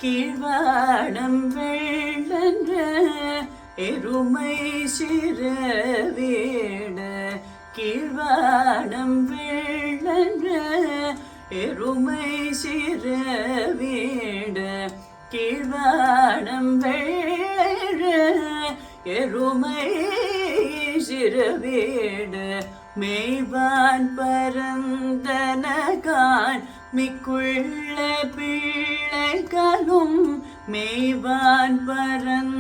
கீழ்வானம் வெள்ளென்ற எருமை சிறவீடு கீழ்வானம் வெள்ளென்ற எருமை சிறவீடு கீழ்வானம் வெள்ளென்ற எருமை சிறவீடு மேய்வான் பரந்தனகான் மிக்குள்ள பிள்ளைகளும் மேய்வான் பரந்தனகான்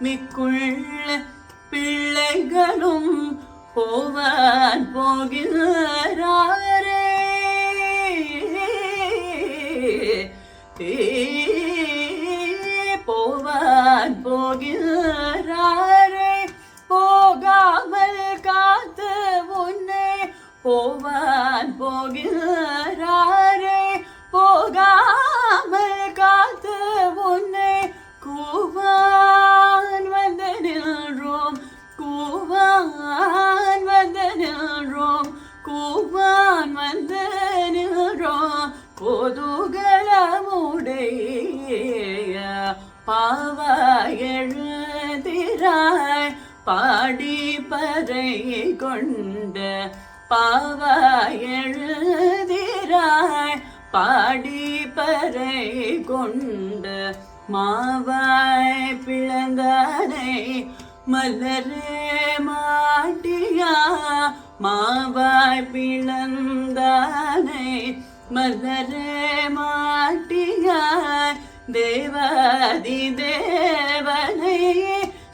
மிக்குள்ள பிள்ளைகளும் போவான் போகிறாரே போவான் போகிறாரே போகாமல் காத்து உன்னை போவான் போகிறாரே போகாமல் காத்து உன்னை கூவான் வந்து நின்றோம் கூவான் வந்து நின்றோம் கூவான் வந்து நின்றோம் பொதுகளமுடைய பாவ எழுதிராய் பாடி பறை கொண்ட பாவ எழுதிராய் பாடி பறை கொண்ட மாவாய் பிளந்தானை மலரே மாட்டியா மாவாய் பிளந்தானை மலரே மாட்டியாய் தேவாதி தேவனை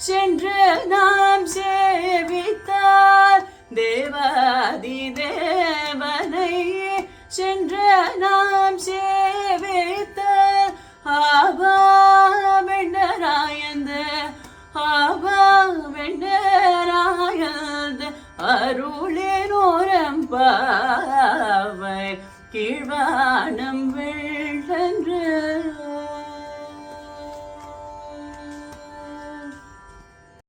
சென்று நாம் சேவித்தார் தேவாதி தேவனை சென்று நாம் சேவித்தார் ஆவா வெண்ணராயந்த ஆவா வெண்ணராயந்த அருளினோரம் பாவை கீழ்வானம் வெள்ளென்று